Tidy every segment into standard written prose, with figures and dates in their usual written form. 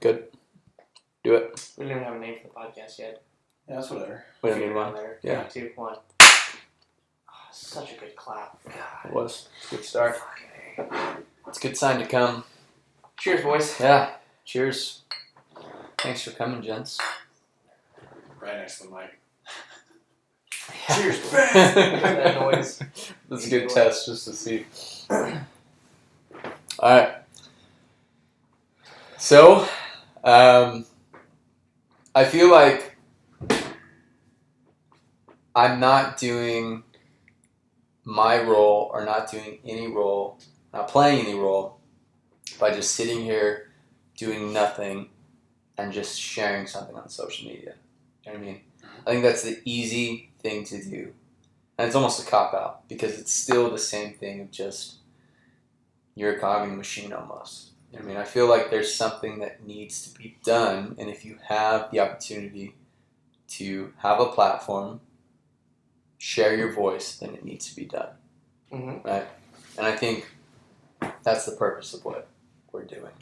Good. Do it. We didn't even have a name for the podcast yet. Yeah, that's whatever. We don't need one. There. Yeah. 3, 2, 1. Oh, such a good clap. God. It was. Good start. Okay. It's a good sign to come. Cheers, boys. Yeah. Cheers. Thanks for coming, gents. Right next to the mic. Cheers. That noise. That's a good test just to see. Alright. So, I feel like I'm not doing my role or not doing any role, not playing any role by just sitting here doing nothing and just sharing something on social media. You know what I mean? I think that's the easy thing to do. And it's almost a cop-out because it's still the same thing of just you're a cogging machine almost. You know what I mean? I feel like there's something that needs to be done, and if you have the opportunity to have a platform, share your voice, then it needs to be done. Mm-hmm. Right? And I think that's the purpose of what we're doing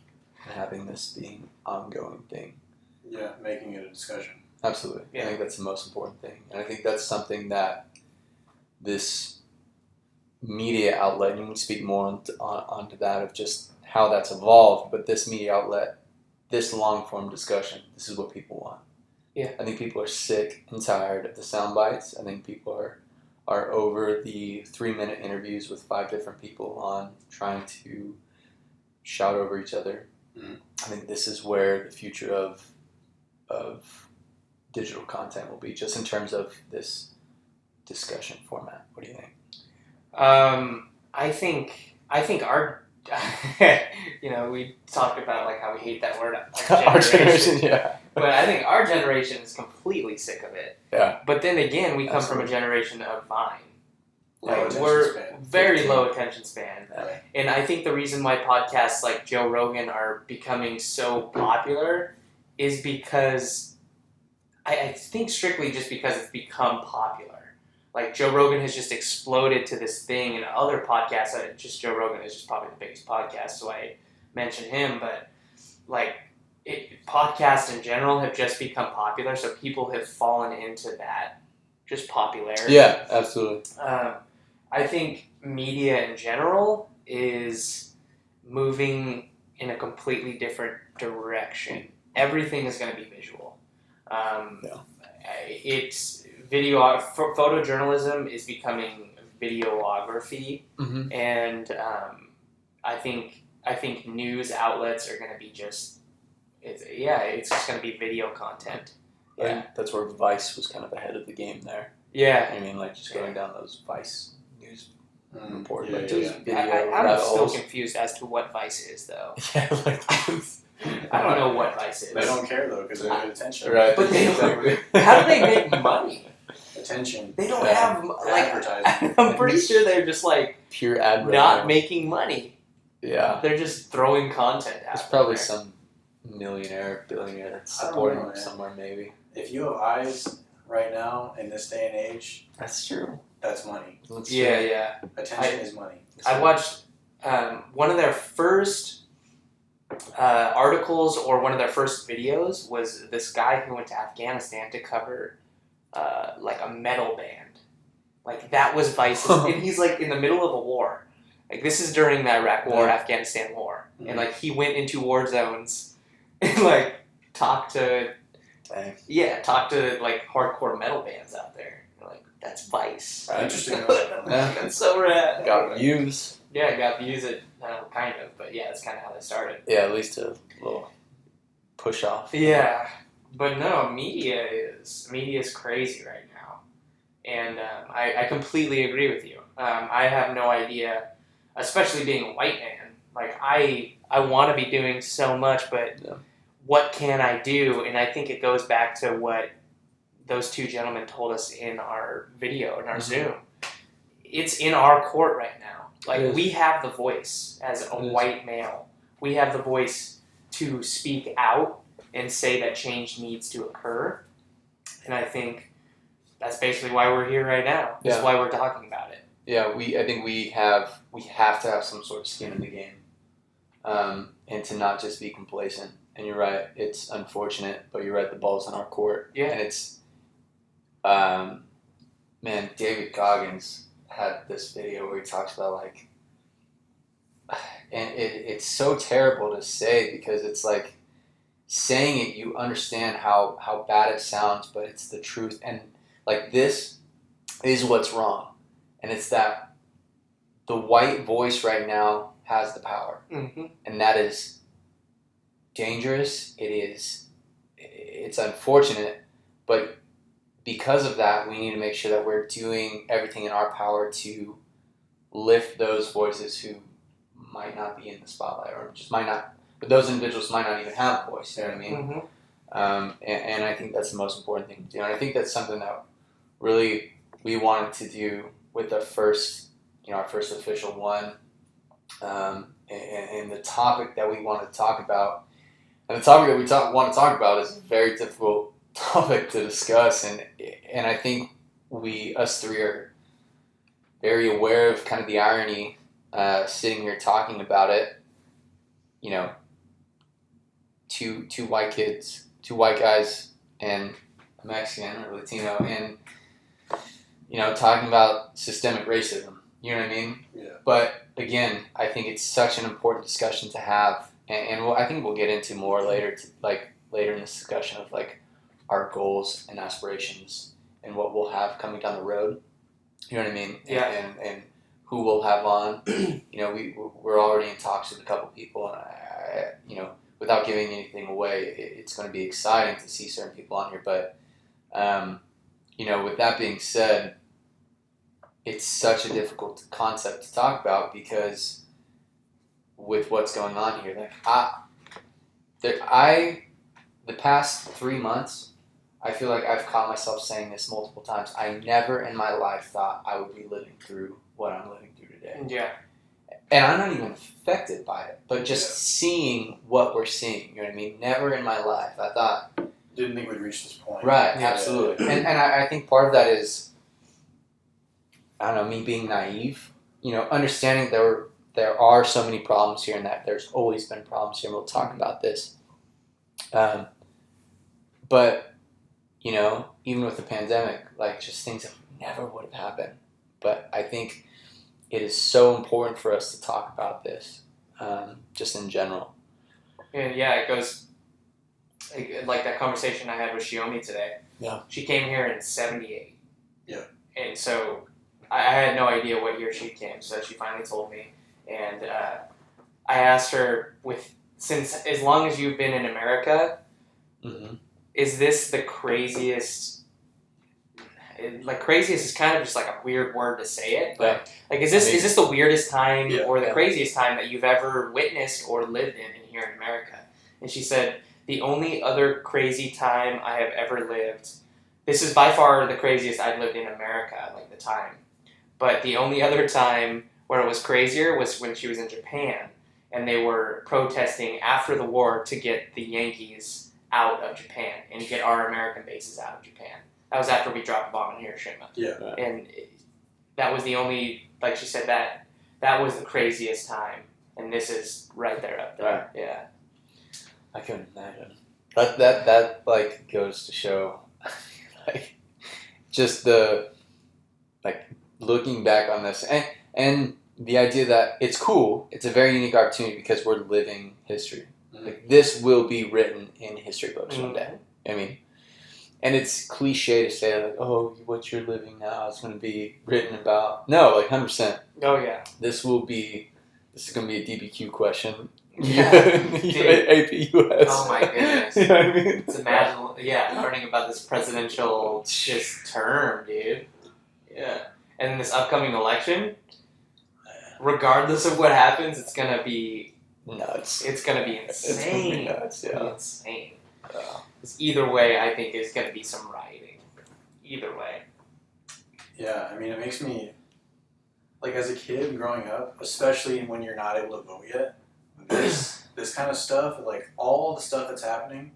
and having this being ongoing thing. Yeah, making it a discussion. Absolutely. Yeah. I think that's the most important thing. And I think that's something that this media outlet, and we can speak more onto that of just how that's evolved, but this media outlet, this long-form discussion, this is what people want. Yeah. I think people are sick and tired of the sound bites. I think people are over the 3-minute interviews with 5 different people on trying to shout over each other. Mm-hmm. I think this is where the future of digital content will be, just in terms of this discussion format. What do you think? I think our, we talked about like how we hate that word. Our generation, yeah. But I think our generation is completely sick of it. Yeah. But then again, we come Absolutely. from a generation of Vine. Low Like, attention we're span. very 15. low attention span. Right. And I think the reason why podcasts like Joe Rogan are becoming so popular is because I think strictly just because it's become popular. Like Joe Rogan has just exploded to this thing, and other podcasts, just Joe Rogan is just probably the biggest podcast, so I mention him, but like podcasts in general have just become popular, so people have fallen into that just popularity. Yeah, absolutely. I think media in general is moving in a completely different direction. Everything is going to be visual. It's photojournalism is becoming videography, Mm-hmm. and I think news outlets are going to be it's just going to be video content. I think that's where Vice was kind of ahead of the game there. Yeah. I mean, like just going down those Vice news reports, Yeah, like yeah, just yeah. video I'm rabbit still holes. confused as to what Vice is, though. Yeah, like I don't know what Vice is. They don't care though because they get attention. right. But they exactly. How do they make money? Attention. They don't Yeah. have like. Advertising. I'm pretty sure they're just like Pure ad not revenue. making money. Yeah. They're just throwing content out. There's probably there. some millionaire, billionaire that's I don't supporting know, them man. somewhere, maybe. If you have eyes right now in this day and age, That's true. that's money. That's Yeah, true. yeah. Attention is money. I watched one of their first articles or one of their first videos was this guy who went to Afghanistan to cover like a metal band. Like that was Vice's, and he's like in the middle of a war. Like this is during the Iraq War, Yeah. Afghanistan War, Mhm. and like he went into war zones and like talked to Dang. like hardcore metal bands out there. Like that's Vice. Interesting. Yeah. That's so rad. Got views. Yeah, I got to use it, kind of, but yeah, that's kind of how they started. Yeah, at least a little push off. Yeah, but no, media is crazy right now, and I completely agree with you. I have no idea, especially being a white man. Like I want to be doing so much, but Yeah. what can I do? And I think it goes back to what those two gentlemen told us in our video, in our Zoom. It's in our court right now. Like, It is. we have the voice as a It is. white male. We have the voice to speak out and say that change needs to occur. And I think that's basically why we're here right now. That's Yeah. why we're talking about it. Yeah, I think we have to have some sort of skin in the game, and to not just be complacent and you're right. It's unfortunate, but you're right. The ball's in our court. Yeah. And it's, man, David Goggins had this video where he talks about like, and it's so terrible to say because it's like saying it, you understand how bad it sounds, but it's the truth. And like this is what's wrong. And it's that the white voice right now has the power. Mm-hmm. And that is dangerous. It's unfortunate, but because of that, we need to make sure that we're doing everything in our power to lift those voices who might not be in the spotlight or just might not, but those individuals might not even have a voice, you know what I mean? Mm-hmm. And I think that's the most important thing to do. And I think that's something that really we wanted to do with our first official one. And the topic that we want to talk about, and the topic that we want to talk about is a very difficult topic to discuss. And I think us three are very aware of kind of the irony sitting here talking about it, you know, two white kids, two white guys, and a Mexican or Latino, and, you know, talking about systemic racism. You know what I mean? Yeah. But again, I think it's such an important discussion to have, and I think we'll get into more later, later in this discussion of like our goals and aspirations and what we'll have coming down the road. You know what I mean? Yeah. And who we'll have on. You know, we're already in talks with a couple people, and you know, without giving anything away, it's going to be exciting to see certain people on here. But you know, with that being said, it's such a difficult concept to talk about because with what's going on here, like the past 3 months, I feel like I've caught myself saying this multiple times. I never in my life thought I would be living through what I'm living through today. Yeah. And I'm not even affected by it, but just seeing what we're seeing, you know what I mean? Never in my life. I thought... Didn't think we'd reach this point. Right, Yeah. absolutely. And I think part of that is, I don't know, me being naive, you know, understanding there are so many problems here and that there's always been problems here, and we'll talk about this. But, you know, even with the pandemic, like just things that never would have happened. But I think it is so important for us to talk about this, just in general. And yeah, it goes like that conversation I had with Shiomi today. Yeah. She came here in 1978. Yeah. And so I had no idea what year she came, so she finally told me. And I asked her, since as long as you've been in America, Mm-hmm. is this the craziest? Like craziest is kind of just like a weird word to say it, but like is this the weirdest time or the craziest time that you've ever witnessed or lived in here in America? And she said the only other crazy time I have ever lived. This is by far the craziest I've lived in America, like the time. But the only other time where it was crazier was when she was in Japan, and they were protesting after the war to get the Yankees out of Japan and get our American bases out of Japan. That was after we dropped a bomb in Hiroshima. Yeah. And that was the only, like she said, that was the craziest time. And this is right there up there. Right. Yeah. I couldn't imagine. That like goes to show, like, just the, like, looking back on this and the idea that it's cool. It's a very unique opportunity because we're living history. Mm-hmm. Like, this will be written in history books one day. I mean, and it's cliche to say, like, oh, what you're living now is going to be written about. No, like, 100%. Oh, yeah. This is going to be a DBQ question. Yeah. AP US. Oh, my goodness. You know what I mean? It's learning about this presidential just term, dude. Yeah. And then this upcoming election, regardless of what happens, it's going to be nuts. It's going to be insane. It's going to be nuts, yeah. It's insane. Either way, I think is going to be some rioting. Either way. Yeah, I mean, it makes me, like, as a kid growing up, especially when you're not able to vote yet, this kind of stuff, like, all the stuff that's happening,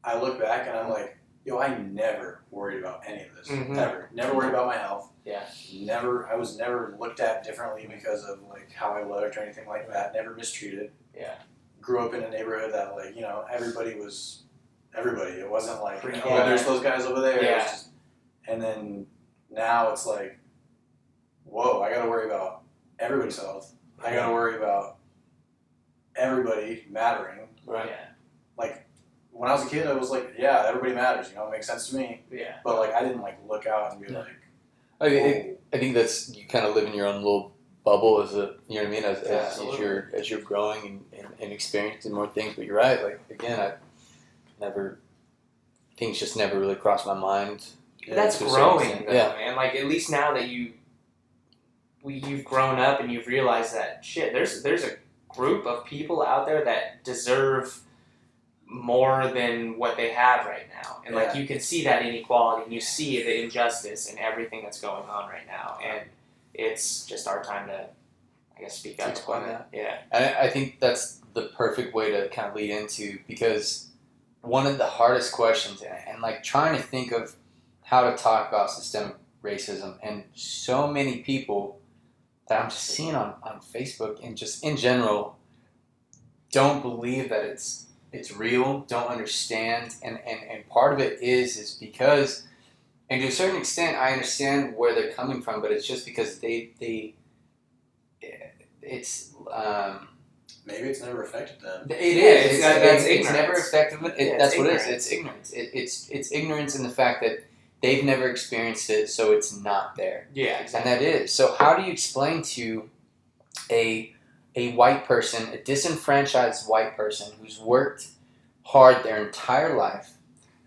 I look back and I'm like, yo, I never worried about any of this. Mm-hmm. Never worried about my health. Yeah. I was never looked at differently because of, like, how I looked or anything like that. Never mistreated. Yeah. grew up in a neighborhood that like, you know, everybody was everybody. It wasn't like, Yeah. oh, there's those guys over there. Yeah. It was just, and then now it's like, whoa, I got to worry about everybody's health. I got to worry about everybody mattering. Right. Yeah. Like when I was a kid, I was like, yeah, everybody matters. You know, it makes sense to me. Yeah. But like I didn't like look out and be Yeah. like, I think that's, you kind of live in your own little bubble as a, you know what I mean, as Absolutely. you're growing and experiencing more things. But you're right, like again, things just never really crossed my mind. That's to a certain growing, extent. though, man. Like at least now that you've grown up and you've realized that shit. There's a group of people out there that deserve more than what they have right now, and like you can see that inequality, and you see the injustice and everything that's going on right now, and it's just our time to, I guess, speak up explain on that. Yeah. And I think that's the perfect way to kind of lead into, because one of the hardest questions, and like trying to think of how to talk about systemic racism, and so many people that I'm just seeing on Facebook and just in general don't believe that it's real, don't understand, and part of it is because, and to a certain extent I understand where they're coming from, but it's just because it's maybe it's never affected them. It's never effective. That's what it is. ignorance. It's ignorance. It's ignorance in the fact that they've never experienced it, so it's not there. Yeah, And exactly. that is. So how do you explain to a white person, a disenfranchised white person who's worked hard their entire life,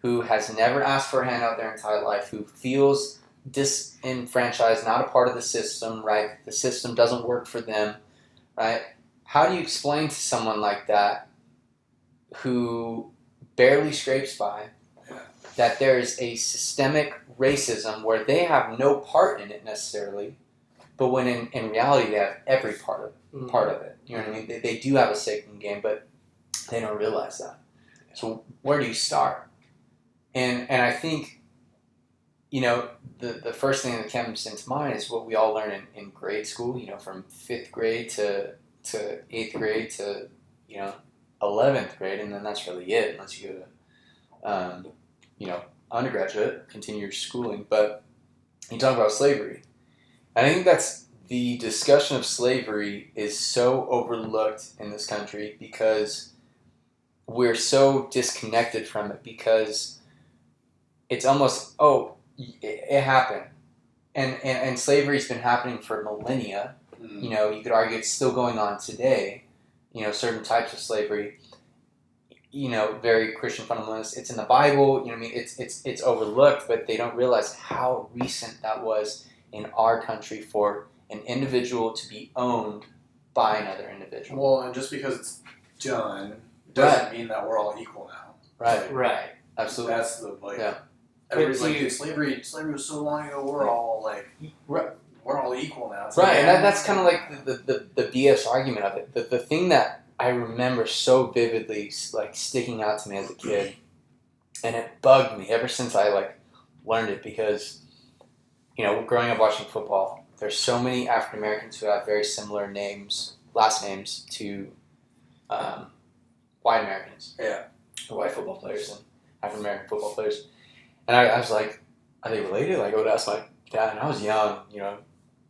who has never asked for a handout their entire life, who feels disenfranchised, not a part of the system, right? The system doesn't work for them, right? How do you explain to someone like that who barely scrapes by that there is a systemic racism where they have no part in it necessarily, but when in reality they have every part of it. You know what I mean? They do have a stake in the game, but they don't realize that. So where do you start? And I think, you know, the first thing that comes into mind is what we all learn in grade school, you know, from 5th grade to 8th grade to, you know, 11th grade, and then that's really it unless you go to, you know, undergraduate, continue your schooling. But you talk about slavery. And I think that's the discussion of slavery is so overlooked in this country because we're so disconnected from it, because it's almost, oh, it happened. And slavery's been happening for millennia. You know, you could argue it's still going on today. You know, certain types of slavery, you know, very Christian fundamentalist. It's in the Bible. You know what I mean? It's overlooked, but they don't realize how recent that was in our country for an individual to be owned by another individual. Well, and just because it's done doesn't mean that we're all equal now. Right. Right. Absolutely. That's the like. Yeah. Everybody's But like, you- dude, slavery was so long ago. We're all like, Right. we're all equal now. It's Right, like, and that's kind of like the BS argument of it. The thing that I remember so vividly, like sticking out to me as a kid, and it bugged me ever since I like learned it, because, you know, growing up watching football, there's so many African Americans who have very similar names, last names to white Americans. Yeah. White football players and African American football players, and I was like, are they related? Like I would ask my dad, and I was young, you know,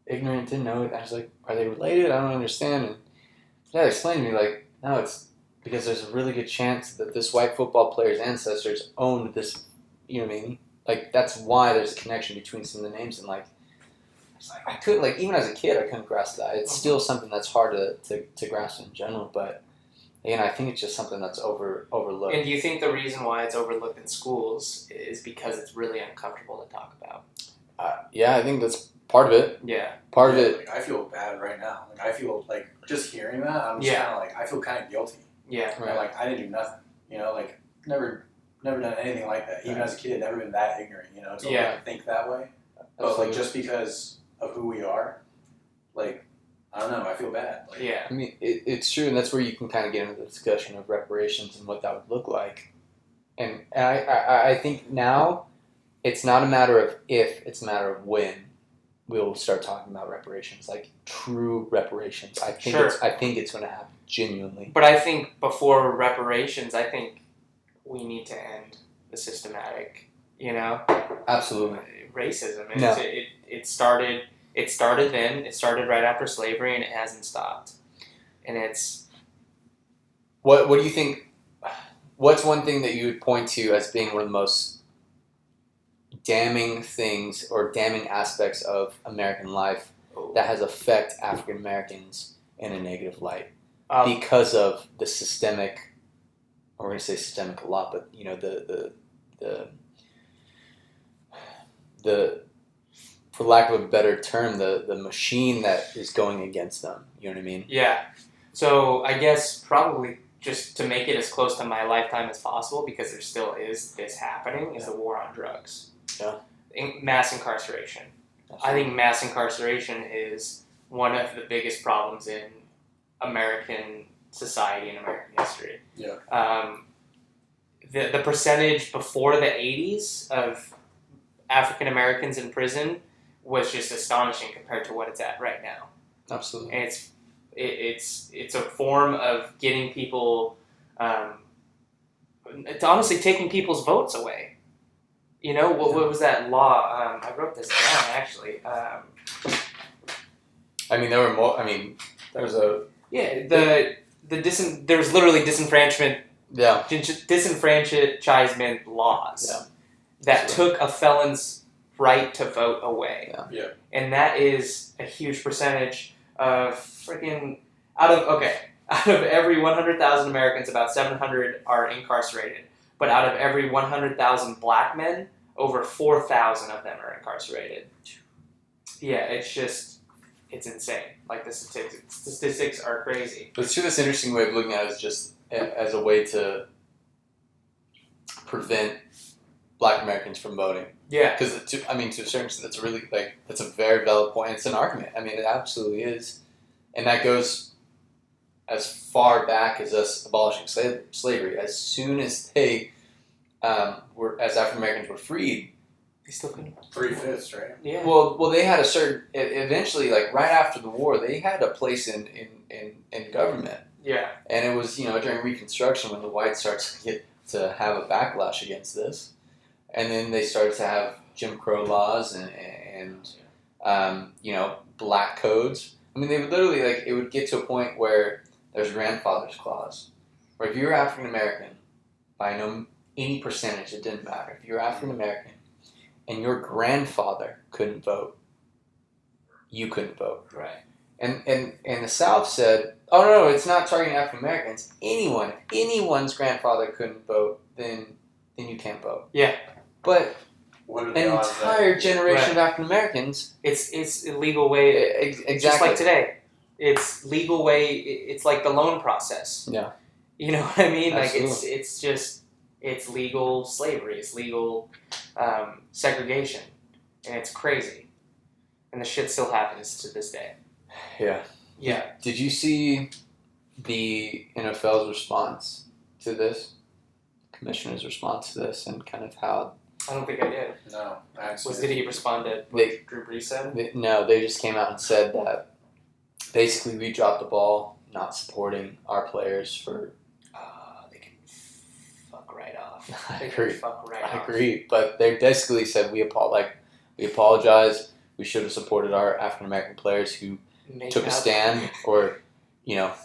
ignorant, didn't know it. I was like, are they related? I don't understand. And Dad explained to me, like, no, it's because there's a really good chance that this white football player's ancestors owned this, you know what I mean? Like, that's why there's a connection between some of the names. And, like, it's like I couldn't, like, even as a kid, I couldn't grasp that. It's still something that's hard to grasp in general. But, again, I think it's just something that's overlooked. And do you think the reason why it's overlooked in schools is because it's really uncomfortable to talk about? Yeah, I think that's part of it. Yeah. Part of it. Like, I feel bad right now. Like I feel like just hearing that, I'm just kind of like I feel kind of guilty. Yeah. Right. And, like I didn't do nothing. You know, like never done anything like that. Even as a kid, never been that ignorant. You know, to like, think that way. But like just because of who we are, like I don't know, I feel bad. Like, Yeah. I mean, it's true, and that's where you can kind of get into the discussion of reparations and what that would look like. And I think now it's not a matter of if, it's a matter of when. we'll start talking about reparations, like true reparations. I think Sure. I think it's going to happen genuinely. But I think before reparations, I think we need to end the systematic, Absolutely. racism. And No. it started then. It started right after slavery, and it hasn't stopped. And it's What do you think? What's one thing that you would point to as being one of the most damning things or damning aspects of American life that has affected African Americans in a negative light because of the systemic? We're going to say systemic a lot, but the for lack of a better term, the machine that is going against them. You know what I mean? Yeah. So I guess probably just to make it as close to my lifetime as possible, because there still is this happening, is the war on drugs. Yeah. Mass incarceration. Absolutely. I think mass incarceration is one of the biggest problems in American society and American history. Yeah. The percentage before the 80s of African Americans in prison was just astonishing compared to what it's at right now. Absolutely. And it's a form of getting people, it's honestly taking people's votes away. What was that law? I wrote this down actually. There were more. There was a There was literally disenfranchisement laws that took a felon's right to vote away. Yeah. And that is a huge percentage of freaking out of every 100,000 Americans, about 700 are incarcerated. But out of every 100,000 black men, over 4,000 of them are incarcerated. Yeah, it's insane. Like the statistics are crazy. But it's this interesting way of looking at it, is just as a way to prevent Black Americans from voting. Yeah. Because to a certain extent, that's a very valid point. It's an argument. It absolutely is, and that goes as far back as us abolishing slavery. As soon as as African Americans were freed, They still couldn't. 3/5, right? Yeah. Well, they had a certain. Eventually, like right after the war, they had a place in government. Yeah. And it was during Reconstruction when the whites started to have a backlash against this, and then they started to have Jim Crow laws and black codes. They would literally it would get to a point where there's grandfather's clause, where if you were African American, by any percentage, it didn't matter. If you were African American and your grandfather couldn't vote, you couldn't vote. Right. And the South said, oh no, it's not targeting African Americans. If anyone's grandfather couldn't vote, then you can't vote. Yeah. But What are an the odds entire generation of Right. African Americans. It's a legal way. Exactly. Just like today, it's legal way. It's like the loan process. Yeah. You know what I mean? Absolutely. It's legal slavery. It's legal segregation, and it's crazy. And the shit still happens to this day. Yeah. Yeah. Did you see the NFL's response to this? Commissioner's response to this, and kind of how I don't think I did. No, I haven't Did seen it. he respond to what They- Drew Brees said? they just came out and said that basically we dropped the ball not supporting our players for. They can fuck right off. I They agree. can fuck right I off. agree, but they basically said we apologize. We should have supported our African American players who Make took a out. stand or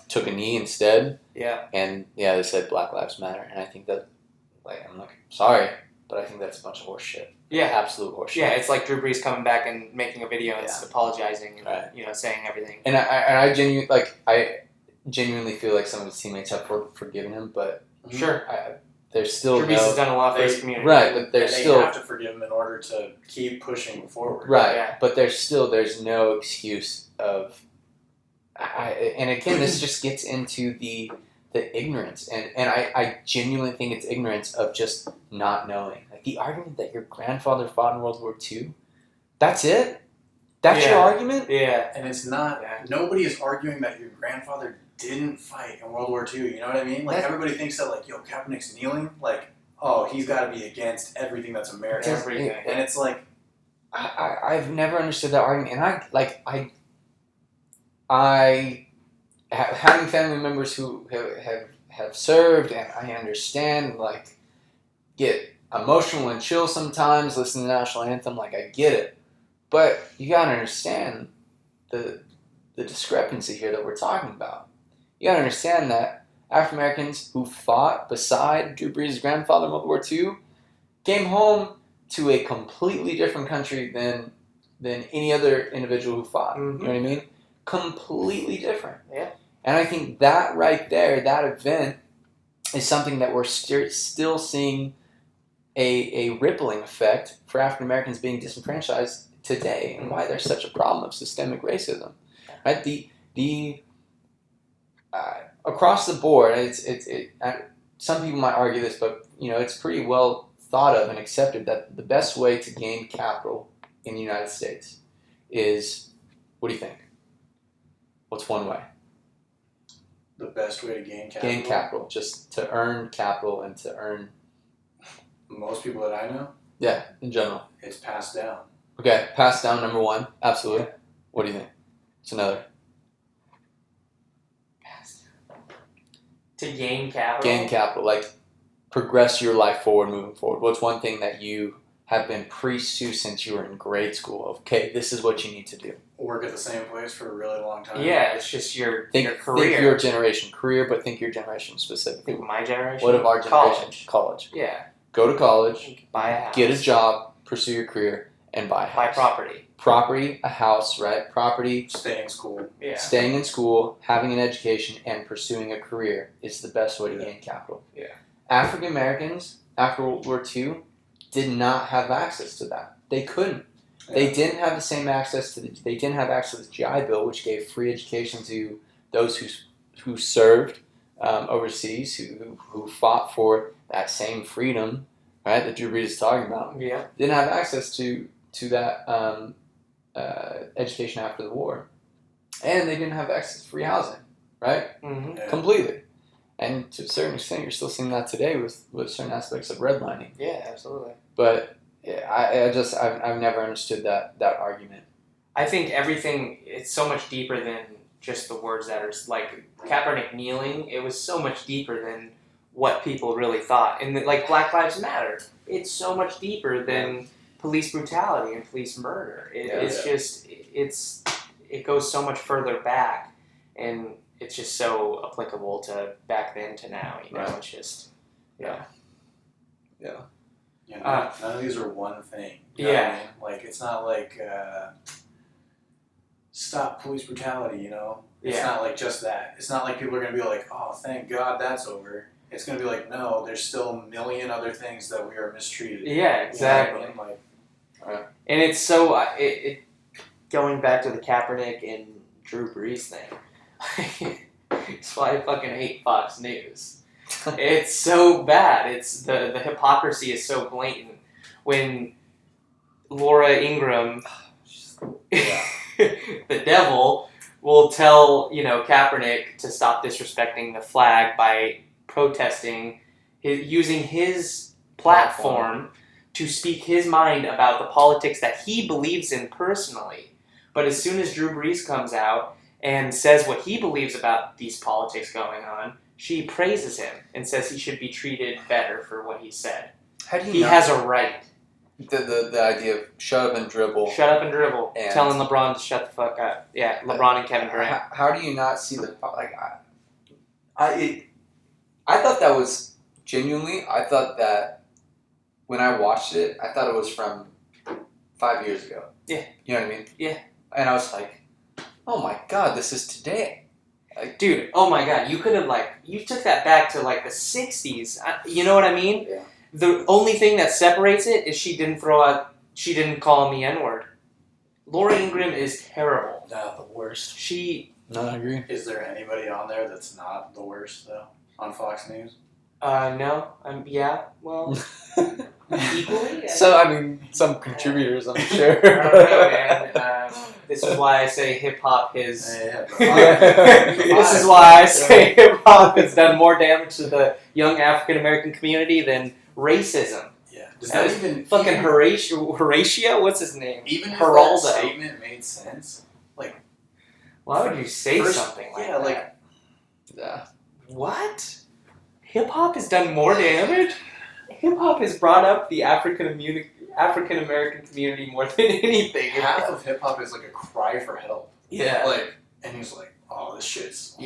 took a knee instead. Yeah. And they said Black Lives Matter, and I think that I'm like sorry, but I think that's a bunch of horse shit. Yeah. Absolute horse shit. Yeah, it's like Drew Brees coming back and making a video and Yeah. apologizing and Right. saying everything. And I genuinely feel like some of his teammates have forgiven him, but Sure. there's still Drew Brees has done a lot for his They- community. right, but And there's they still have to forgive him in order to keep pushing forward. right, Yeah. but there's no excuse of. And again, this just gets into the ignorance, and I genuinely think it's ignorance of just not knowing. Like the argument that your grandfather fought in World War II, that's it. That's your Yeah. argument. Yeah. And it's not, Yeah. nobody is arguing that your grandfather didn't fight in World War II, you know what I mean? Like, That- everybody thinks that, Kaepernick's kneeling, oh, he's got to be against everything that's American. Everything. And it's like, I've never understood that argument, and having family members who have served, and I understand, like, get emotional and chill sometimes, listen to the national anthem, like, I get it. But you gotta understand the discrepancy here that we're talking about. You gotta understand that African Americans who fought beside Drew Brees' grandfather in World War II came home to a completely different country than any other individual who fought. Mm-hmm. You know what I mean? Completely different. Yeah. And I think that right there, that event, is something that we're still seeing a rippling effect for African Americans being disenfranchised today, and why there's such a problem of systemic racism. Right? The across the board, some people might argue this, but it's pretty well thought of and accepted that the best way to gain capital in the United States is, what do you think? What's one way? The best way to gain capital? Gain capital, just to earn capital and to earn... Most people that I know? Yeah, in general. It's passed down. Okay, passed down, number one. Absolutely. Yeah. What do you think? It's another. To gain capital? Gain capital, like progress your life forward, moving forward. What's one thing that you have been preached to since you were in grade school? Okay, this is what you need to do. Work at the same place for a really long time. Yeah, it's just your career. Think your generation career, but think your generation specifically. Think my generation? What of our generation? College. Yeah. Go to college, buy a house, get a job, pursue your career, and buy a house. Buy property. Property, a house, right? Property. Stay in school. Yeah. Staying in school, having an education, and pursuing a career is the best way to gain capital. Yeah. African Americans, after World War II, did not have access to that. They couldn't. Yeah. They didn't have the same access to they didn't have access to the GI Bill, which gave free education to those who served overseas, who fought for that same freedom, right, that Drew Brees is talking about. Yeah. Didn't have access to that education after the war. And they didn't have access to free housing, right? Mm-hmm. Yeah. Completely. And to a certain extent, you're still seeing that today with certain aspects of redlining. Yeah, absolutely. But yeah, I've never understood that argument. I think everything, it's so much deeper than just the words that are, like, Kaepernick kneeling, it was so much deeper than what people really thought. And, like, Black Lives Matter, it's so much deeper than police brutality and police murder. It goes so much further back, and it's just so applicable to back then to now, Right. It's just, yeah. Yeah, none of these are one thing. You know what I mean? Like, it's not like, stop police brutality, It's not like just that. It's not like people are going to be like, oh, thank God that's over. It's going to be like, no, there's still a million other things that we are mistreated. Yeah, exactly. You know what I mean? And it's so, it going back to the Kaepernick and Drew Brees thing, that's why I fucking hate Fox News. It's so bad. It's the hypocrisy is so blatant. When Laura Ingraham, the devil, will tell Kaepernick to stop disrespecting the flag by protesting, using his platform to speak his mind about the politics that he believes in personally. But as soon as Drew Brees comes out and says what he believes about these politics going on, she praises him and says he should be treated better for what he said. How do you he has a right. The idea of shut up and dribble. Shut up and dribble. And telling LeBron to shut the fuck up. Yeah, LeBron and Kevin Durant. How do you not see the I thought that was genuinely. I thought that when I watched it, I thought it was from 5 years ago. Yeah. You know what I mean? Yeah. And I was like, oh my God, this is today. Like, dude, oh my God, you could have you took that back to the 60s. You know what I mean? Yeah. The only thing that separates it is she didn't call him the N-word. Laura Ingraham is terrible. No, the worst. No, I agree. Is there anybody on there that's not the worst, though, on Fox News? No. Yeah, well, equally? So, I mean, some contributors, I'm sure. I don't know, man. This is why I say hip-hop is... This is why I say hip-hop has done more damage to the young African-American community than racism. Yeah. Does that even fucking Horatio? What's his name? Even if Geraldo. that statement made sense, Why would you say First- something like yeah, that? like- Yeah. What? Hip hop has done more damage. Hip hop has brought up the African American community more than anything. half of hip hop is like a cry for help. Yeah. Like, and he's like, "Oh, this shit's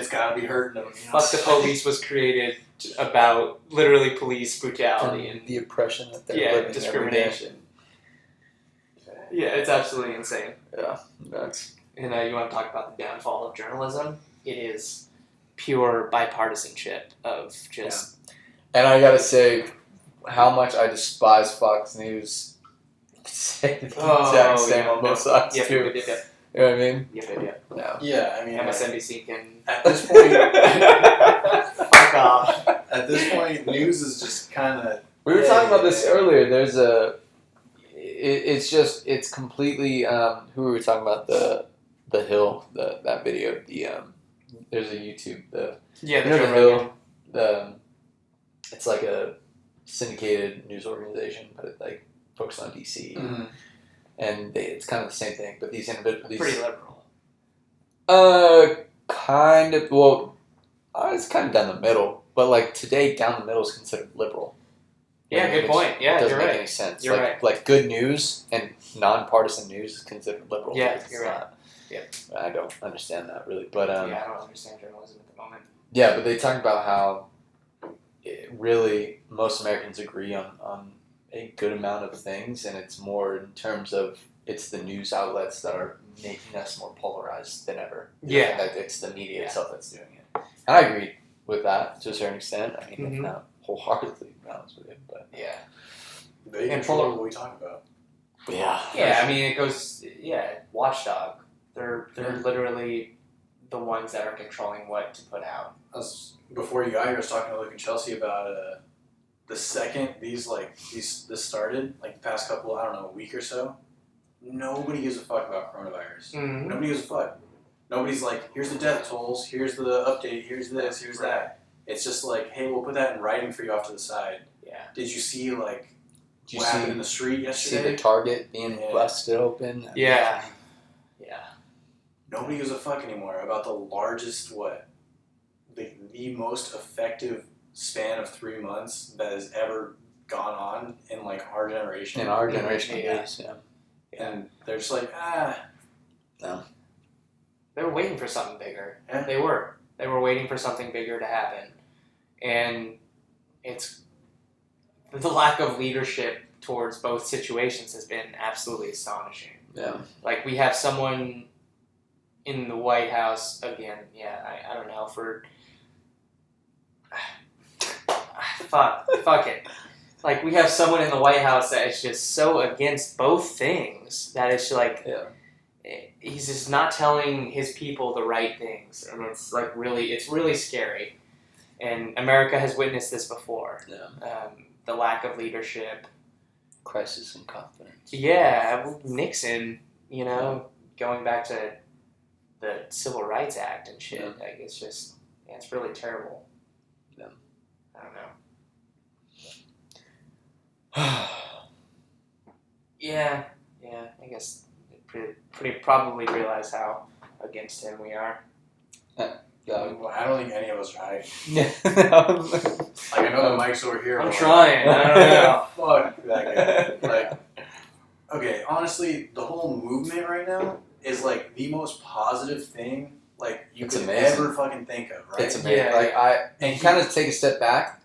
gotta be hurting him." You know? Fuck the Police was created about literally police brutality and the oppression that they're living discrimination. Yeah, it's absolutely insane. Every day. Yeah, nuts. And you want to talk about the downfall of journalism? It is pure bipartisanship of just. And I gotta say, how much I despise Fox News. Say the exact same on both sides Yep, too. yep. You know what I mean? Yep. No. Yeah, I mean, MSNBC can. at this point, Fuck off. at this point, news is just kind of. We were talking about this earlier. There's it's completely. Who were we talking about? The Hill, that video. There's a YouTube. Yeah, You know Joe The Hill. Rogan. It's like a syndicated news organization, but it like focuses on DC, and it's kind of the same thing. But these individuals, Pretty liberal. kind of. Well, it's kind of down the middle, but like today, down the middle is considered liberal. Yeah, good point. Yeah, it doesn't you're make right. any sense. You're like, right. Like good news and nonpartisan news is considered liberal. Yeah, because it's you're right. not. Yep. I don't understand that really, but Yeah, I don't understand journalism at the moment. yeah, but they talk about how really most Americans agree on a good amount of things, and it's more in terms of it's the news outlets that are making us more polarized than ever. Yeah. Like it's the media itself that's doing it. And I agree with that to a certain extent. I mean, Mhm. not wholeheartedly, to be honest with you, but Yeah. They And control polar- what we talk about. yeah. Yeah, I mean, it goes. Yeah, watchdog. They're literally the ones that are controlling what to put out. Before you got here, I was talking to Luke and Chelsea about the second this started, like the past couple, I don't know, a week or so. Nobody gives a fuck about coronavirus. Mm-hmm. Nobody gives a fuck. Nobody's like, here's the death tolls, here's the update, here's this, here's that. It's just like, hey, we'll put that in writing for you off to the side. Yeah. Did you see Did you what happened in see, the street see yesterday? the Target being Yeah. busted open? Yeah. Yeah. Nobody gives a fuck anymore about the largest, the most effective span of 3 months that has ever gone on in like our generation. In our generation, Yeah. at least, yeah. And they're just like, They were waiting for something bigger. Yeah. They were. They were waiting for something bigger to happen. And it's the lack of leadership towards both situations has been absolutely astonishing. Yeah. Like, we have someone in the White House, again, I don't know, for... Fuck it. Like, we have someone in the White House that is just so against both things that it's like... Yeah. He's just not telling his people the right things, and it's like it's really scary. And America has witnessed this before. Yeah. The lack of leadership. Crisis in confidence. Yeah, Nixon, going back to the Civil Rights Act and shit. Yeah. Like, it's just, it's really terrible. Yeah. I don't know. Yeah, I guess pretty probably realize how against him we are. well, I don't think any of us are hiding. Yeah. Like, I know the mic's over here. I'm but trying. I don't know. Fuck that guy. Like, okay, honestly, the whole movement right now is like the most positive thing like you It's could amazing. ever fucking think of, right? It's amazing. Yeah. Like and kind of take a step back.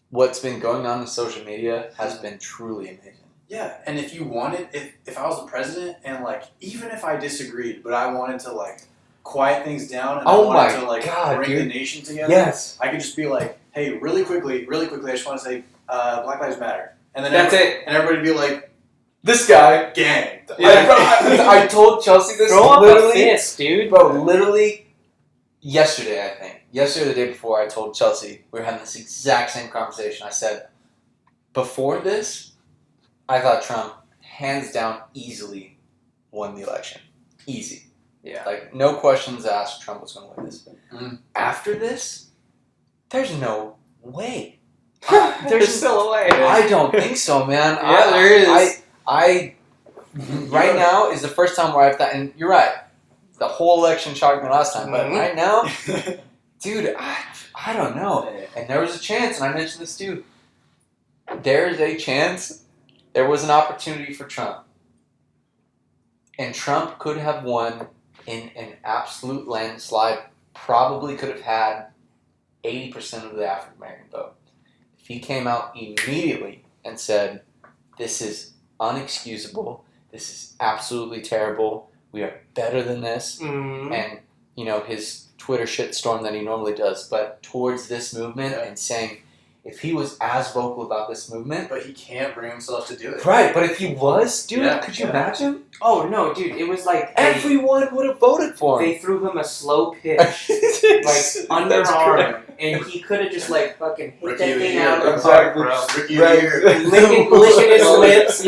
What's been going on in social media has been truly amazing. Yeah, and if you wanted, if I was the president and like, even if I disagreed, but I wanted to like quiet things down and I wanted to like bring the nation together, Yes. I could just be like, hey, really quickly, I just want to say, Black Lives Matter, and then That's it. and everybody would be like, This guy. gang. I told Chelsea this Throw up a literally. fist, dude. Bro, literally yesterday, I think. Yesterday or the day before, I told Chelsea, we were having this exact same conversation. I said, before this, I thought Trump, hands down, easily won the election. Easy. Yeah. Like, no questions asked, Trump was going to win this. Mhm. After this, there's no way. There's still a way. I don't think so, man. Yeah, there is. I right now is the first time where I've thought, and you're right. The whole election shocked me last time, but right now, dude, I don't know. And there was a chance, and I mentioned this too. There is a chance. There was an opportunity for Trump, and Trump could have won in an absolute landslide. Probably could have had 80% of the African American vote. If he came out immediately and said, "This is unexcusable. This is absolutely terrible. We are better than this," and his Twitter shitstorm that he normally does, but towards this movement and saying, if he was as vocal about this movement, but he can't bring himself to do it. Right? But if he was, dude, could you imagine? Oh no, dude! It was like everyone would have voted for him. They threw him a slow pitch, like underarm, and he could have just like fucking hit that thing out of the park, bro. Licking his lips,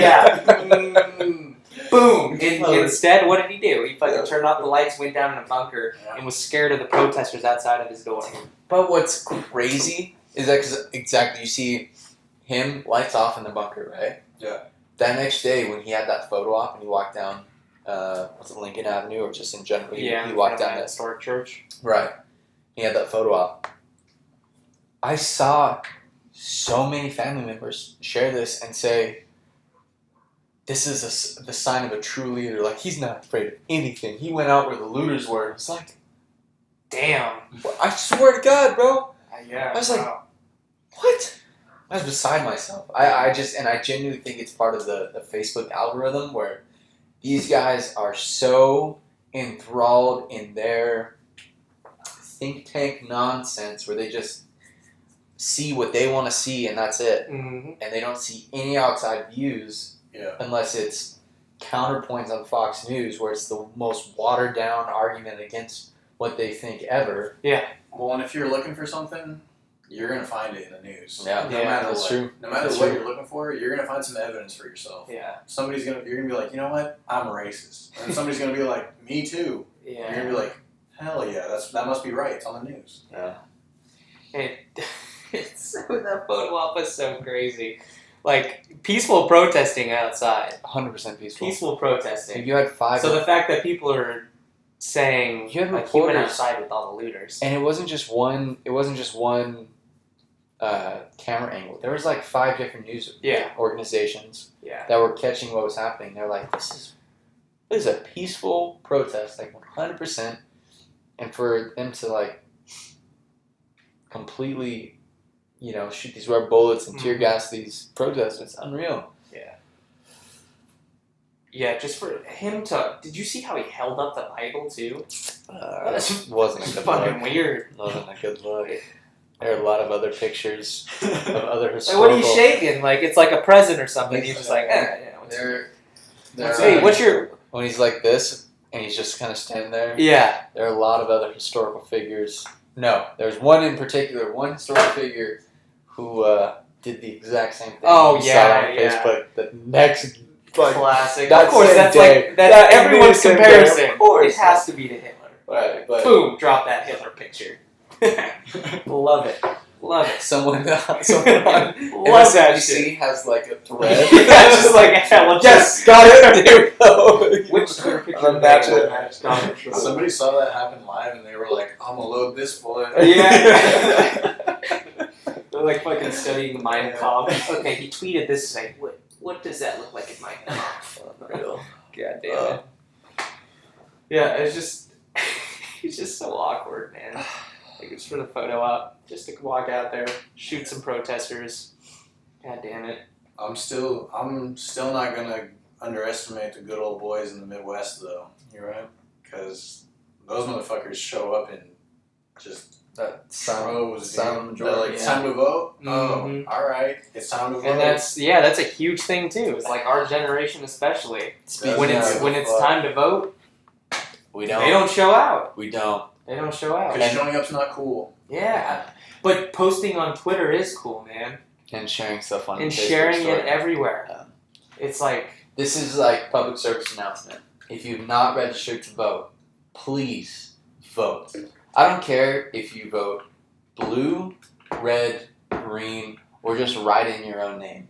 boom. Instead, what did he do? He fucking turned off the lights, went down in a bunker, and was scared of the protesters outside of his door. But what's crazy is that exactly you see him lights off in the bunker, right? Yeah. That next day when he had that photo op and he walked down, was it Lincoln Avenue or just in general? He walked down that historic church. Right. He had that photo op. I saw so many family members share this and say, this is the sign of a true leader. Like, he's not afraid of anything. He went out where the looters were. It's like, damn. I swear to God, bro. Yeah. I was like, what? I was beside myself. I genuinely think it's part of the Facebook algorithm where these guys are so enthralled in their think tank nonsense where they just see what they want to see and that's it. And they don't see any outside views unless it's counterpoints on Fox News where it's the most watered down argument against what they think ever. Yeah. Well, and if you're looking for something, you're going to find it in the news. Yeah, no matter that's what. true. No matter That's what true. you're looking for, you're going to find some evidence for yourself. Yeah. You're going to be like, you know what? I'm a racist. And somebody's going to be like, me too. Yeah. You're going to be like, hell yeah, that must be right. It's on the news. Yeah. That photo op was so crazy. Like, peaceful protesting outside. 100% peaceful. Peaceful protesting. If you had 5... So the fact that people are saying, you had like, he went reporters outside with all the looters. And it wasn't just one camera angle. There was like 5 different news organizations that were catching what was happening. They're like, this is a peaceful protest, like 100%. And for them to like completely, shoot these rubber bullets and tear gas these protesters, it's unreal. Yeah. Yeah, just for him to... Did you see how he held up the Bible, too? Wasn't a good fucking look. Weird. Wasn't a good look. There are a lot of other pictures of other Like, historical... what are you shaking? Like, it's like a present or something. He's just like, Hey, what's your... When he's like this, and he's just kind of standing there. Yeah. There are a lot of other historical figures. No, there's one in particular, one historical figure who did the exact same thing. Oh, You yeah, saw it on yeah. Facebook. The next... Classic. That Of course, same that's day. like... That's That everyone's same day, comparison. of course. It has to be to Hitler. Right, but... Boom, drop that Hitler picture. Love it. Love it. Someone on Love that shit. MSNBC has like a thread. Yeah, just like a hell of Yes, got it. There we go. Which Twitter picture On Bachelor. match Donald Trump? Somebody saw that happen live and they were like, I'm going to load this boy. Yeah. They're like fucking studying Mein Kampf. Okay, he tweeted this like, what does that look like in Mein Kampf? Real. God damn it. Yeah, it's just so awkward, man. Like, it's for the photo op, just to walk out there, shoot some protesters. God damn it. I'm still not gonna underestimate the good old boys in the Midwest, though. You're right, because those motherfuckers show up in just That droves. silent They're like, majority. it's time to vote. Mhm. Oh, all right, it's time to vote. And that's a huge thing too. It's like our generation especially. Speaking When of, it's time to vote, we they don't show out. We don't. They don't show out. Because showing up's not cool. Yeah. But posting on Twitter is cool, man. And sharing stuff on And Facebook sharing story. it everywhere. Yeah. It's like... This is like public service announcement. If you've not registered to vote, please vote. I don't care if you vote blue, red, green, or just write in your own name.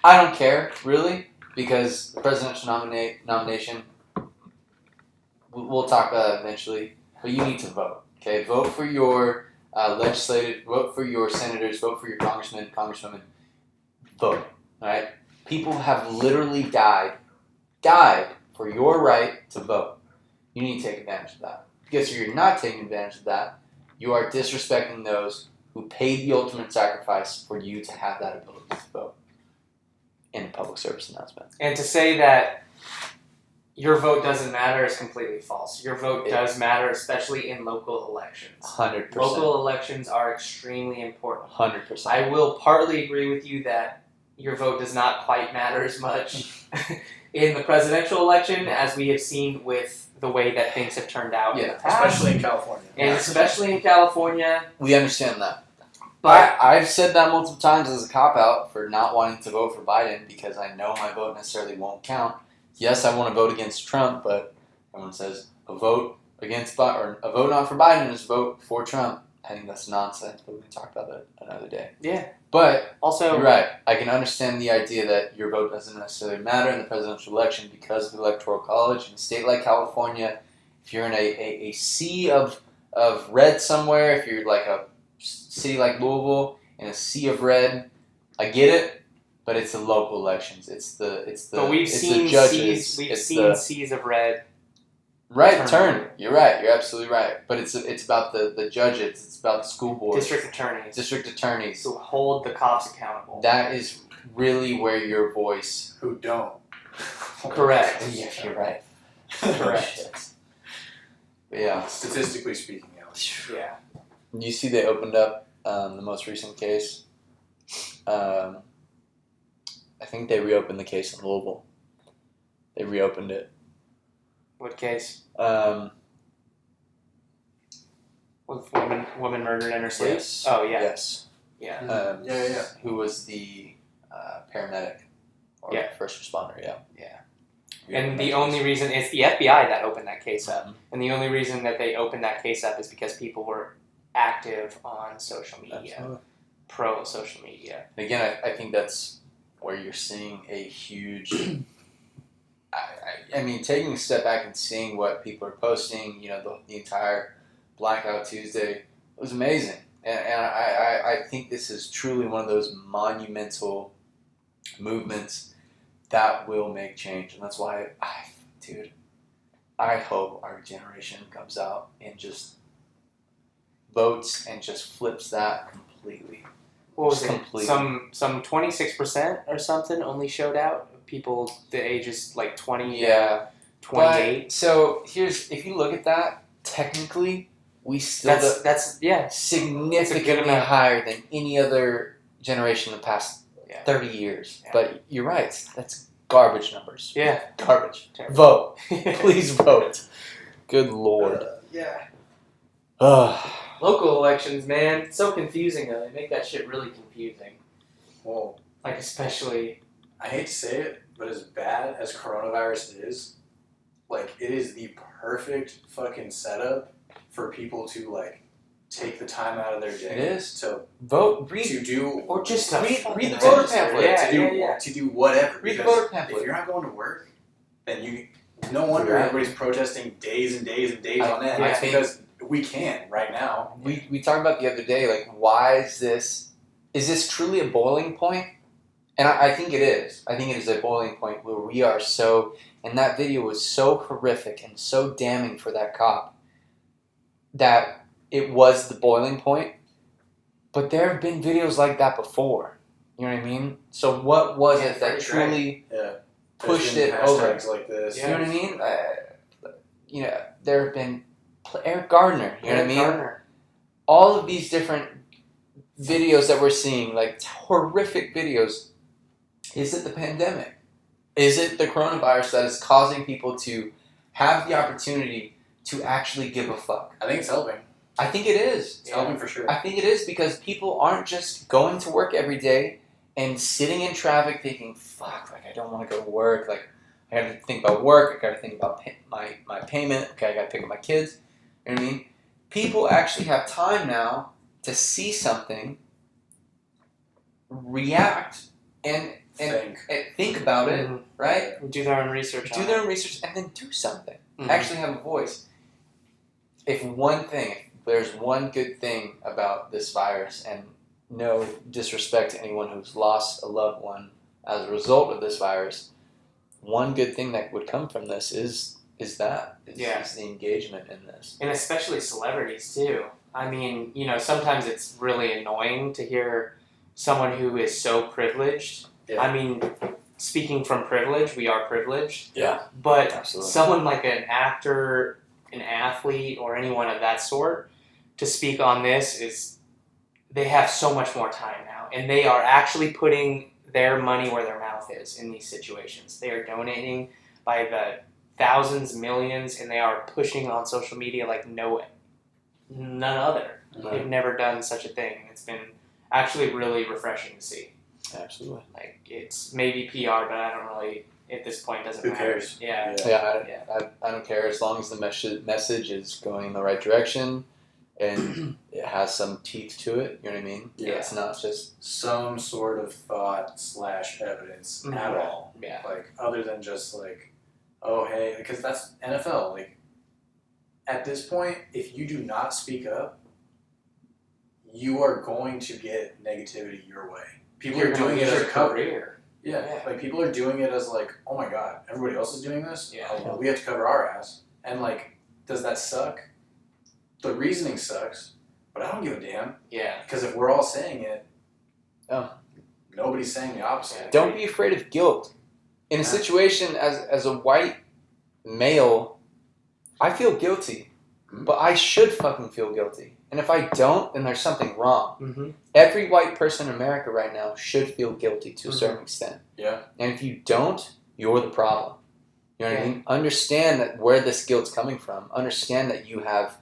I don't care, really, because the presidential nomination, we'll talk about that eventually, but you need to vote, okay? Vote for your legislative, vote for your senators, vote for your congressmen, congresswomen, vote, all right? People have literally died for your right to vote. You need to take advantage of that. Because if you're not taking advantage of that, you are disrespecting those who paid the ultimate sacrifice for you to have that ability to vote in a public service announcement. And to say that your vote doesn't matter is completely false. Your vote does matter, especially in local elections. 100%. Local elections are extremely important. 100%. I will partly agree with you that your vote does not quite matter as much in the presidential election as we have seen with the way that things have turned out in the past. Especially in California. And especially in California. We understand that. But I've said that multiple times as a cop-out for not wanting to vote for Biden because I know my vote necessarily won't count. Yes, I want to vote against Trump, but everyone says a vote against or a vote not for Biden is a vote for Trump. I think that's nonsense, but we can talk about that another day. Yeah. But also, you're right. I can understand the idea that your vote doesn't necessarily matter in the presidential election because of the Electoral College. In a state like California, if you're in a sea of red somewhere, if you're like a city like Louisville in a sea of red, I get it, but it's the local elections. But we've it's seen the judges. seas of red. Turn. You're right. You're absolutely right. But it's about the judges. It's about the school boards. District attorneys. Who hold the cops accountable. That is really where your voice. Who don't. Correct. Yeah, you're right. Correct. But yeah. Statistically speaking, Alex. Yeah. You see they opened up the most recent case. I think they reopened the case in Louisville. They reopened it. What case? Um, With woman murdered in her sleep? yes. Oh, yeah. Yes. Yeah. Yeah. Who was the paramedic or first responder? Yeah. Yeah. And the only reason it's the FBI that opened that case up, and the only reason that they opened that case up is because people were active on social media, Absolutely. pro social media. And again, I think that's where you're seeing a huge. I mean, taking a step back and seeing what people are posting, the entire Blackout Tuesday, it was amazing. And I think this is truly one of those monumental movements that will make change. And that's why, I hope our generation comes out and just votes and just flips that completely. What was Just it? completely. Some 26% or something only showed out. People the ages like 20 Yeah. 28. But, so if you look at that, technically, we still That's significantly amount. higher than any other generation in the past 30 years. Yeah. But you're right. That's garbage numbers. Yeah. Garbage. Terrible. Vote. Please vote. Good Lord. Yeah. Ugh. Local elections, man, it's so confusing though. They make that shit really confusing. Well, Like especially. I hate to say it, but as bad as coronavirus is, like, it is the perfect fucking setup for people to, like, take the time out of their day. It is. To Vote. Read. to do Or just to read fucking the voter register. pamphlet. Yeah. to do whatever. Read the because voter pamphlet. If you're not going to work, then no wonder everybody's protesting days and days and days on end. I It's think- because we can right now. We talked about the other day, like, why is this truly a boiling point? And I think it is. I think it is a boiling point where we are so, and that video was so horrific and so damning for that cop that it was the boiling point. But there have been videos like that before. You know what I mean? So what was it that truly pushed There's it been over? hashtags like this. You know what I mean? There have been Eric Gardner. You know what I mean? Gardner. All of these different videos that we're seeing, like horrific videos. Is it the pandemic? Is it the coronavirus that is causing people to have the opportunity to actually give a fuck? I think it's helping. I think it is. It's helping for sure. I think it is because people aren't just going to work every day and sitting in traffic thinking, fuck, like I don't want to go to work. Like I got to think about work. I got to think about my payment. Okay, I got to pick up my kids. You know what I mean? People actually have time now to see something react and think about it, right? Do their own research. Do their own research and then do something. Mm-hmm. Actually have a voice. If there's one good thing about this virus, and no disrespect to anyone who's lost a loved one as a result of this virus, one good thing that would come from this is the engagement in this. And especially celebrities too. I mean, sometimes it's really annoying to hear someone who is so privileged. Yeah. I mean, speaking from privilege, we are privileged. Yeah. But Absolutely. someone like an actor, an athlete, or anyone of that sort to speak on this they have so much more time now. And they are actually putting their money where their mouth is in these situations. They are donating by the thousands, millions, and they are pushing on social media like none other. Right. They've never done such a thing. It's been actually really refreshing to see. Absolutely. Like, it's maybe PR, but I don't really, at this point, doesn't Who matter. cares? Yeah. I don't care as long as the message is going in the right direction and it has some teeth to it. You know what I mean? Yeah. It's not just some sort of thought / evidence at all. Yeah. Like, other than just like, oh, hey, because that's NFL. Like, at this point, if you do not speak up, you are going to get negativity your way. People are doing it as a cover. Yeah, like people are doing it as like, oh my god, everybody else is doing this. Yeah. Oh, well, we have to cover our ass. And like, does that suck? The reasoning sucks, but I don't give a damn Yeah. because if we're all saying it, Oh. nobody's saying the opposite. don't be afraid of guilt. In a situation as a white male, I feel guilty, but I should fucking feel guilty. And if I don't, then there's something wrong. Mm-hmm. Every white person in America right now should feel guilty to a certain extent. Yeah. And if you don't, you're the problem. You know what I mean? Understand that where this guilt's coming from. Understand that you have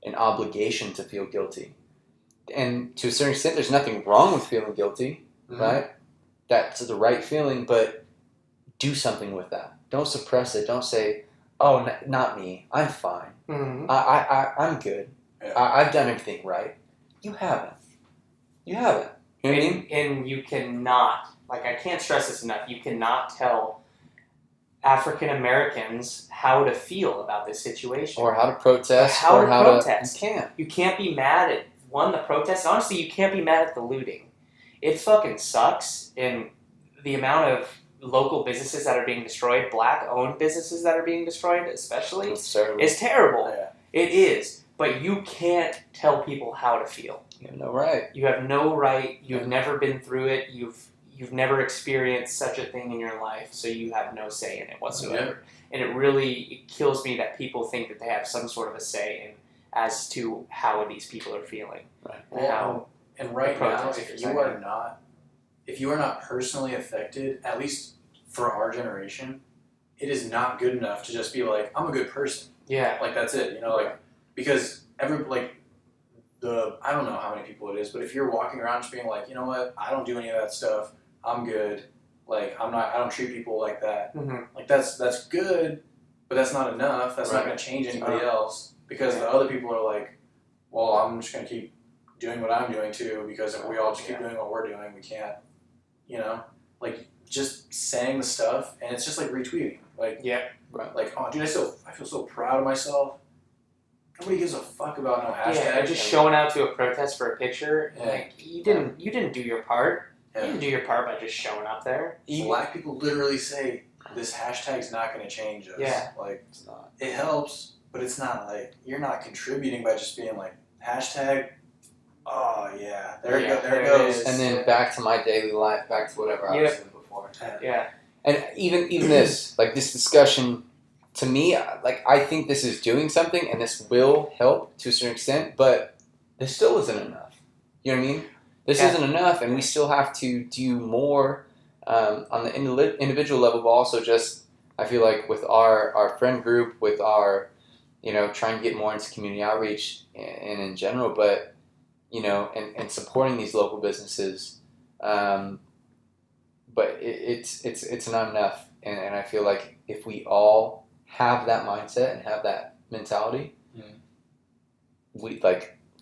an obligation to feel guilty. And to a certain extent, there's nothing wrong with feeling guilty, right? That's the right feeling, but do something with that. Don't suppress it. Don't say, oh, not me. I'm fine. Mm-hmm. I'm good. Yeah. I've done everything right. You haven't. You know what I mean? And you cannot, like, I can't stress this enough, you cannot tell African Americans how to feel about this situation. Or how to protest. How or to how protest. To... You can't. You can't be mad at, the protest. Honestly, you can't be mad at the looting. It fucking sucks. And the amount of local businesses that are being destroyed, black-owned businesses that are being destroyed especially, is terrible. Yeah. It is. But you can't tell people how to feel. You have no right. You have no right. You've never been through it. You've never experienced such a thing in your life, so you have no say in it whatsoever. Yeah. And it kills me that people think that they have some sort of a say in as to how these people are feeling. Right. And right now, if you are not personally affected, at least for our generation, it is not good enough to just be like, I'm a good person. Yeah. Like, that's it, like, because I don't know how many people it is, but if you're walking around just being like, you know what, I don't do any of that stuff, I'm good, like, I don't treat people like that, like, that's good, but that's not enough, that's not going to change anybody else, because the other people are like, well, I'm just going to keep doing what I'm doing too, because if we all just keep doing what we're doing, we can't, like, just saying the stuff, and it's just like retweeting, like, like, oh, dude, I feel so proud of myself. Nobody gives a fuck about no hashtag. Yeah, just showing out to a protest for a picture. Yeah. Like, you didn't do your part. Yeah. You didn't do your part by just showing up there. Black people literally say this hashtag's not going to change us. Yeah. Like, it's not. It helps, but it's not like you're not contributing by just being like hashtag. Oh yeah, there it goes. And then back to my daily life, back to whatever I was doing before. Yeah. And even this, like this discussion. To me, like, I think this is doing something, and this will help to a certain extent, but this still isn't enough. You know what I mean? This isn't enough, and we still have to do more on the individual level, but also just, I feel like, with our friend group, with our, trying to get more into community outreach and in general, but, and supporting these local businesses, but it's not enough, and I feel like if we all have that mindset and have that mentality, we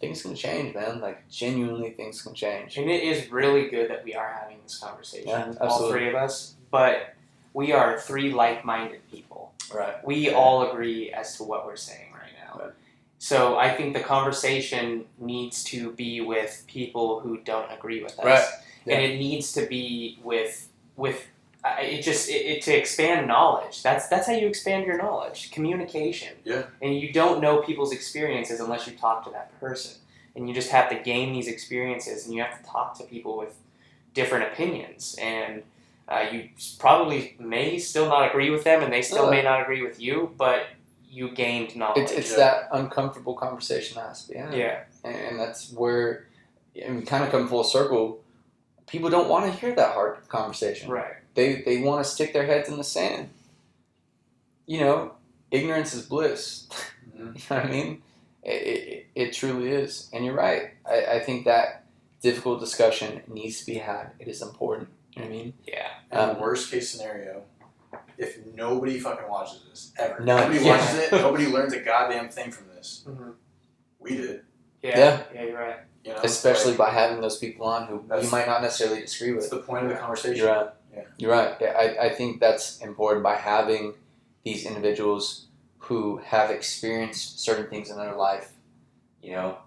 things can change, man. Like, genuinely, things can change. And it is really good that we are having this conversation, Yeah, all absolutely. three of us. But we are three like-minded people. Right. We all agree as to what we're saying right now. Right. So I think the conversation needs to be with people who don't agree with us, Right. Yeah. and it needs to be with to expand knowledge. That's how you expand your knowledge. Communication. Yeah. And you don't know people's experiences unless you talk to that person, and you just have to gain these experiences, and you have to talk to people with different opinions, and you probably may still not agree with them, and they still may not agree with you, but you gained knowledge. It's that uncomfortable conversation that has to be had. Yeah. And that's where, and we kind of come full circle. People don't want to hear that hard conversation. Right. They want to stick their heads in the sand. You know, ignorance is bliss. Mm-hmm. You know what I mean? It truly is. And you're right. I think that difficult discussion needs to be had. It is important. You know what I mean? Yeah. And the worst case scenario, if nobody fucking watches this, ever. No, Nobody yeah. watches it, nobody learns a goddamn thing from this. Mm-hmm. We did. Yeah, you're right. You know? Especially Like, by having those people on who you might not necessarily disagree that's with. the point of the conversation. You're right. Yeah. You're right. Yeah, I think that's important by having these individuals who have experienced certain things in their life, you know,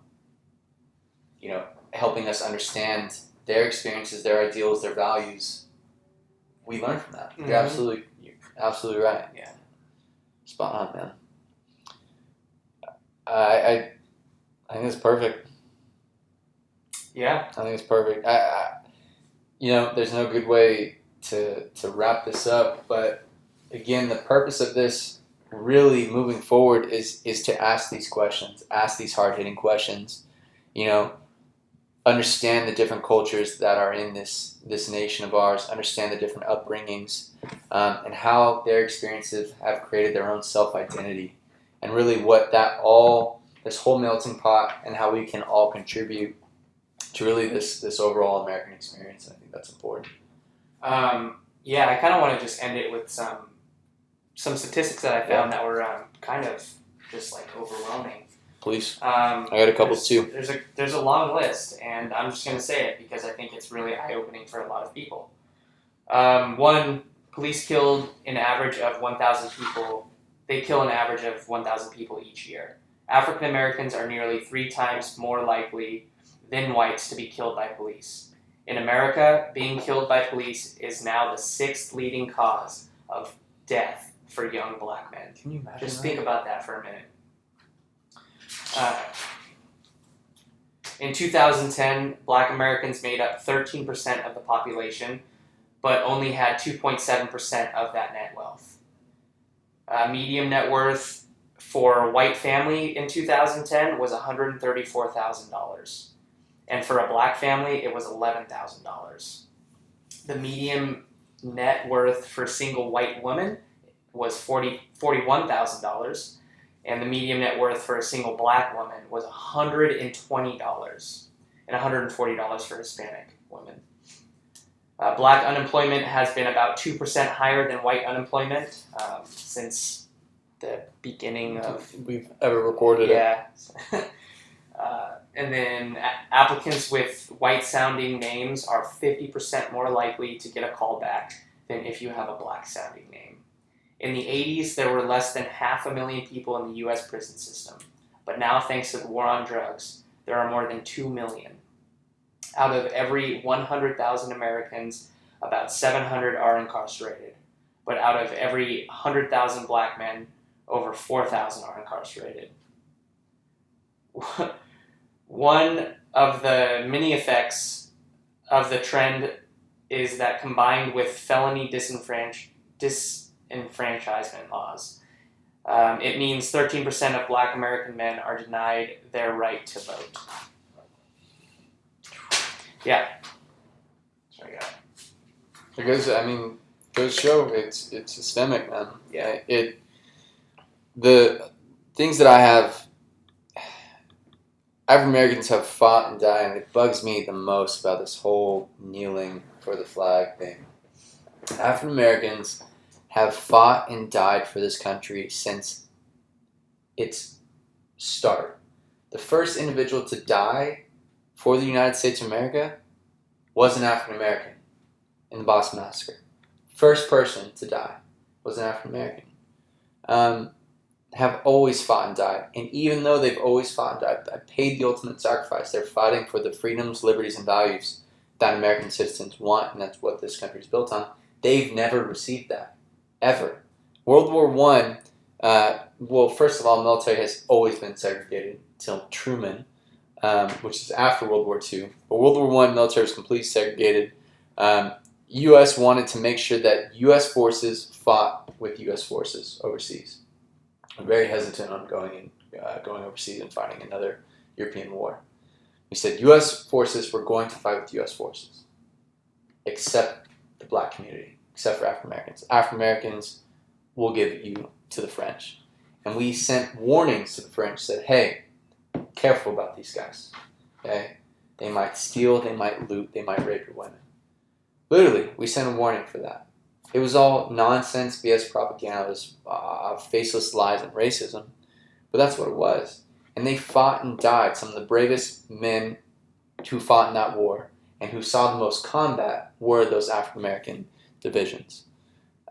helping us understand their experiences, their ideals, their values. We learn from that. Mm-hmm. You're absolutely right. Yeah. Spot on, man. I think it's perfect. Yeah. I think it's perfect. There's no good way to wrap this up, but again, the purpose of this really moving forward is to ask these questions, ask these hard-hitting questions, understand the different cultures that are in this nation of ours, understand the different upbringings, and how their experiences have created their own self-identity, and really what this whole melting pot, and how we can all contribute to really this overall American experience. I think that's important. Yeah, I kind of want to just end it with some statistics that I found that were kind of just like overwhelming. Please. I got a couple too. There's a long list, and I'm just going to say it because I think it's really eye-opening for a lot of people. One, police killed an average of 1,000 people. They kill an average of 1,000 people each year. African Americans are nearly 3 times more likely than whites to be killed by police. In America, being killed by police is now the 6th leading cause of death for young black men. Can you imagine Just that? think about that for a minute. In 2010, black Americans made up 13% of the population, but only had 2.7% of that net wealth. Median net worth for a white family in 2010 was $134,000. And for a black family, it was $11,000. The median net worth for a single white woman was $41,000. And the median net worth for a single black woman was $120, and $140 for Hispanic women. Black unemployment has been about 2% higher than white unemployment since the beginning of... we've ever recorded Yeah. And then applicants with white-sounding names are 50% more likely to get a call back than if you have a black-sounding name. In the 80s, there were less than 500,000 people in the U.S. prison system. But now, thanks to the war on drugs, there are more than 2 million. Out of every 100,000 Americans, about 700 are incarcerated. But out of every 100,000 black men, over 4,000 are incarcerated. One of the many effects of the trend is that combined with felony disenfranchisement laws, it means 13% of black American men are denied their right to vote. Yeah. That's what I got. Because goes to show it's systemic, man. Yeah. The things that African Americans have fought and died, and it bugs me the most about this whole kneeling for the flag thing. African Americans have fought and died for this country since its start. the first individual to die for the United States of America was an African American in the Boston Massacre. First person to die was an African American. Have always fought and died. And even though they've always fought and died, paid the ultimate sacrifice, they're fighting for the freedoms, liberties, and values that American citizens want, and that's what this country is built on. They've never received that, ever. World War I, well, first of all, the military has always been segregated until Truman, which is after World War II. But World War I, military was completely segregated. U.S. wanted to make sure that U.S. forces fought with U.S. forces overseas. I'm very hesitant on going overseas and fighting another European war. We said U.S. forces were going to fight with U.S. forces, except the black community, except for African Americans. African Americans will give you to the French. And we sent warnings to the French, said, hey, careful about these guys. Okay? They might steal, they might loot, they might rape your women. Literally, we sent a warning for that. It was all nonsense, BS propaganda, it was faceless lies and racism. But that's what it was. And they fought and died. Some of the bravest men who fought in that war and who saw the most combat were those African American divisions.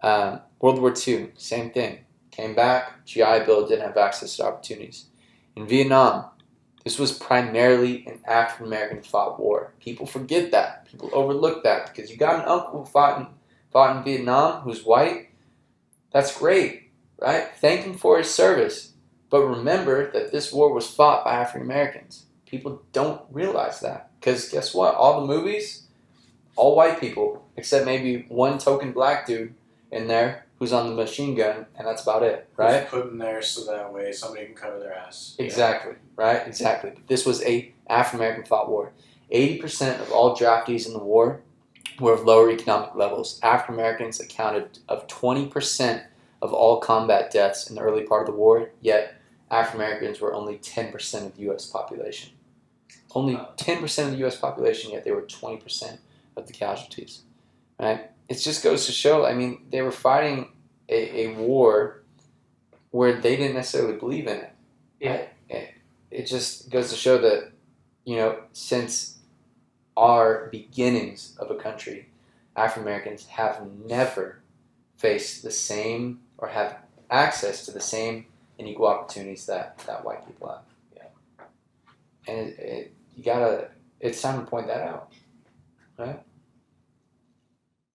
World War II, same thing. Came back, GI Bill, didn't have access to opportunities. In Vietnam, this was primarily an African American fought war. People forget that. People overlook that because you got an uncle who fought in Vietnam who's white. That's great, right? Thank him for his service. But remember that this war was fought by African Americans. People don't realize that. Because guess what? All the movies, all white people, except maybe one token black dude in there who's on the machine gun, and that's about it, right? Who's put in there so that way somebody can cover their ass. Exactly, right? Exactly. This was a African American fought war. 80% of all draftees in the war were of lower economic levels. African Americans accounted of 20% of all combat deaths in the early part of the war, yet African Americans were only 10% of the U.S. population. Only 10% of the U.S. population, yet they were 20% of the casualties, right? It just goes to show, I mean, they were fighting a war where they didn't necessarily believe in it. Yeah. It just goes to show that, you know, since our beginnings of a country, African Americans have never faced the same or have access to the same and equal opportunities that white people have. Yeah. And it's time to point that out, right?